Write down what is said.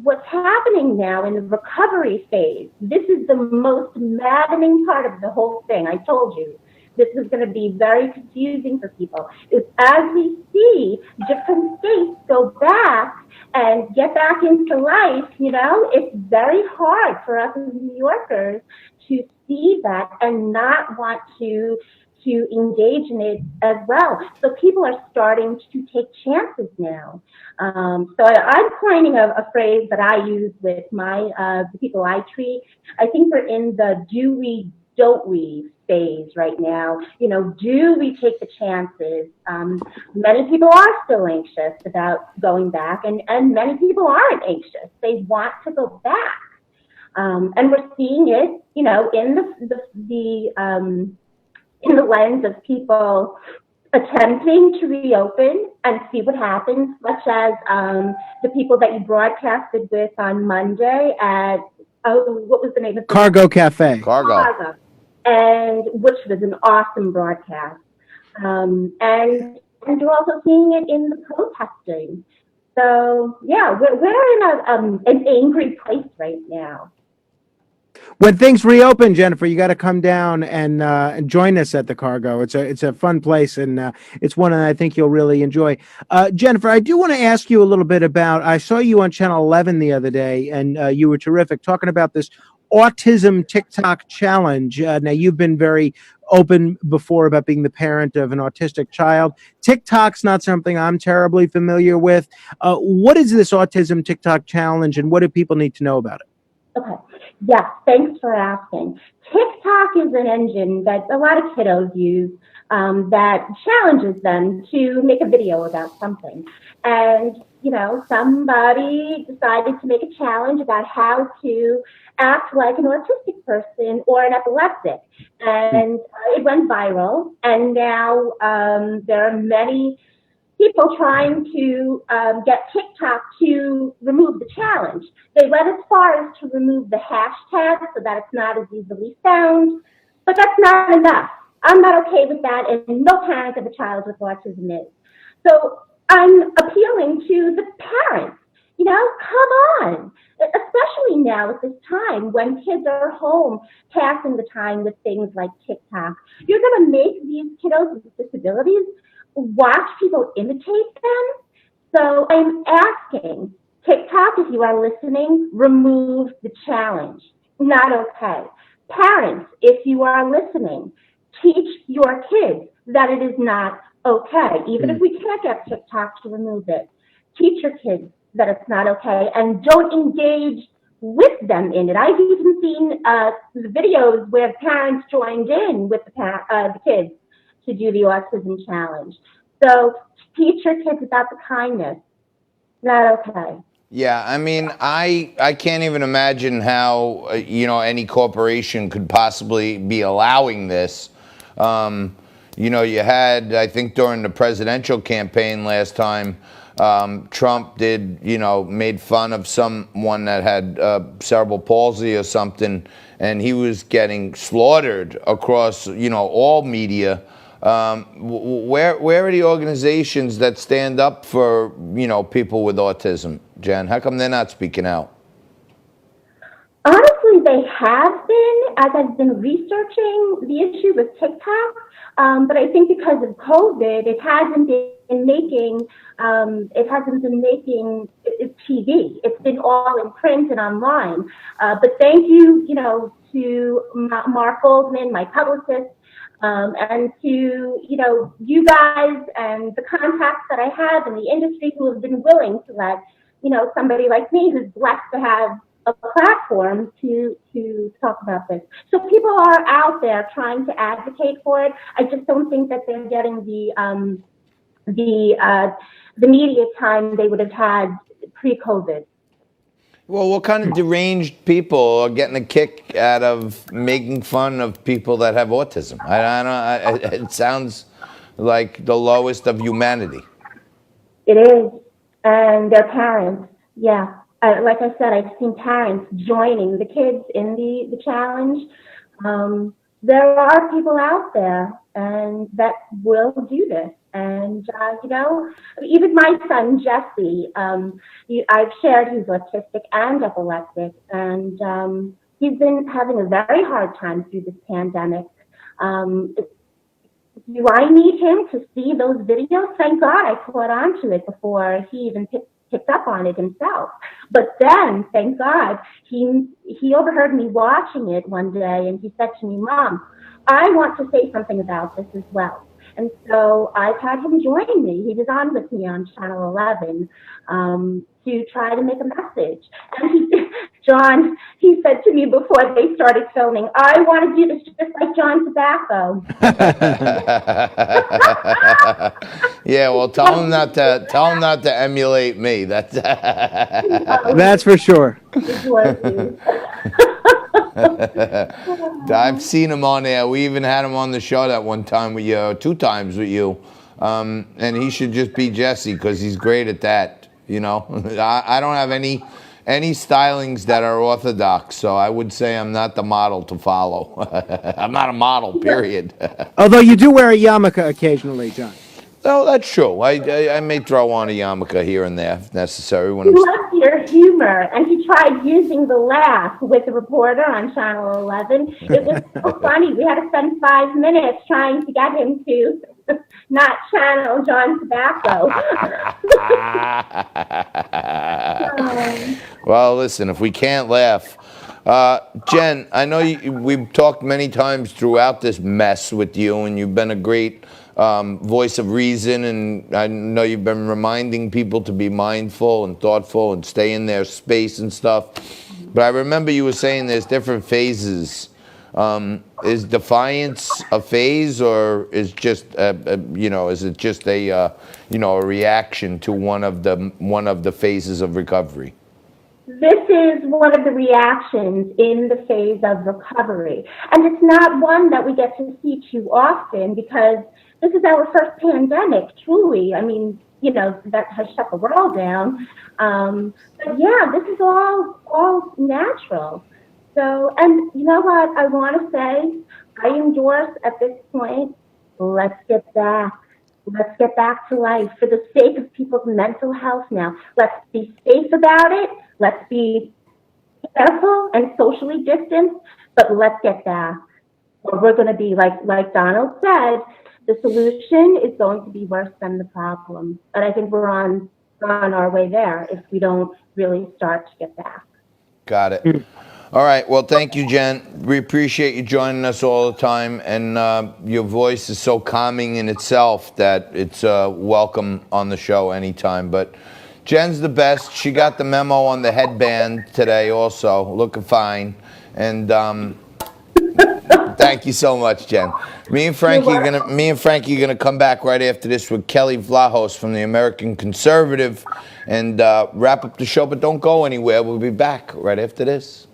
what's happening now in the recovery phase, this is the most maddening part of the whole thing. I told you this is going to be very confusing for people. Is as we see different states go back and get back into life, it's very hard for us as New Yorkers to see that and not want to engage in it as well. So people are starting to take chances now. So I'm coining a phrase that I use with the people I treat. I think we're in the do we, don't we phase right now. Do we take the chances? Many people are still anxious about going back, and many people aren't anxious. They want to go back. And we're seeing it, in the lens of people attempting to reopen and see what happens, such as the people that you broadcasted with on Monday at, what was the name of it? Cargo Cafe. Cargo. And which was an awesome broadcast. And you're also seeing it in the protesting. So, yeah, we're in an angry place right now. When things reopen, Jennifer, you got to come down and join us at the Cargo. It's a fun place, and it's one that I think you'll really enjoy. Jennifer, I do want to ask you a little bit about. I saw you on Channel 11 the other day, and you were terrific talking about this Autism TikTok challenge. Now, you've been very open before about being the parent of an autistic child. TikTok's not something I'm terribly familiar with. What is this Autism TikTok challenge, and what do people need to know about it? Okay. Yes, thanks for asking. TikTok is an engine that a lot of kiddos use that challenges them to make a video about something. And, somebody decided to make a challenge about how to act like an autistic person or an epileptic. And it went viral. And now there are many people trying to get TikTok to remove the challenge. They went as far as to remove the hashtag so that it's not as easily found, but that's not enough. I'm not okay with that, and no parent of a child with autism is. So I'm appealing to the parents. Come on, especially now at this time when kids are home passing the time with things like TikTok. You're going to make these kiddos with disabilities watch people imitate them. So I'm asking TikTok, if you are listening, remove the challenge. Not okay. Parents, if you are listening, teach your kids that it is not okay. Even if we can't get TikTok to remove it, teach your kids that it's not okay and don't engage with them in it. I've even seen the videos where parents joined in with the kids to do the autism challenge. So teach your kids about the kindness. Not okay. Yeah, I mean, I can't even imagine how, any corporation could possibly be allowing this. You had, I think during the presidential campaign last time, Trump made fun of someone that had cerebral palsy or something, and he was getting slaughtered across, all media. Where are the organizations that stand up for, people with autism, Jen? How come they're not speaking out? Honestly, they have been, as I've been researching the issue with TikTok. But I think because of COVID, it hasn't been making TV. It's been all in print and online. But thank you, to Mark Goldman, my publicist, and to, you guys and the contacts that I have in the industry who have been willing to let, somebody like me who's blessed to have a platform to talk about this. So people are out there trying to advocate for it. I just don't think that they're getting the media time they would have had pre-COVID. Well, what kind of deranged people are getting a kick out of making fun of people that have autism? It sounds like the lowest of humanity. It is, and their parents, yeah. Like I said, I've seen parents joining the kids in the challenge. there are people out there and that will do this. And, even my son, Jesse, I've shared he's autistic and epileptic, and he's been having a very hard time through this pandemic. Um, do I need him to see those videos? Thank God I caught on to it before he even picked up on it himself. But then, thank God, he overheard me watching it one day, and he said to me, "Mom, I want to say something about this as well." And so I've had him join me. He was on with me on Channel 11 to try to make a message. And John, he said to me before they started filming, "I want to do this just like John Tobacco." Yeah, well, tell him not to emulate me. That's That's for sure. I've seen him on there. We even had him on the show that one time with you, 2 times with you. And he should just be Jesse because he's great at that. I don't have any stylings that are orthodox, so I would say I'm not the model to follow. I'm not a model, period. Although you do wear a yarmulke occasionally, John. No, that's true. I may throw on a yarmulke here and there if necessary. He loves your humor, and he tried using the laugh with the reporter on Channel 11. It was so funny. We had to spend 5 minutes trying to get him to not channel John Tobacco. Well, listen, if we can't laugh. Jen, I know we've talked many times throughout this mess with you, and you've been a great voice of reason, and I know you've been reminding people to be mindful and thoughtful and stay in their space and stuff. But I remember you were saying there's different phases. Is defiance a phase, or is just is it just a reaction to one of the phases of recovery? This is one of the reactions in the phase of recovery. And it's not one that we get to see too often because this is our first pandemic, truly. I mean, that has shut the world down. But yeah, this is all natural. So, and you know what I want to say? I endorse at this point, let's get back. Let's get back to life for the sake of people's mental health now. Let's be safe about it. Let's be careful and socially distanced, but let's get back. Or we're going to be, like Donald said, the solution is going to be worse than the problem. And I think we're on our way there if we don't really start to get back. Got it. All right. Well, thank you, Jen. We appreciate you joining us all the time. And your voice is so calming in itself that it's welcome on the show anytime. But Jen's the best. She got the memo on the headband today also, looking fine. And thank you so much, Jen. Me and Frankie are gonna come back right after this with Kelly Vlahos from the American Conservative and wrap up the show. But don't go anywhere. We'll be back right after this.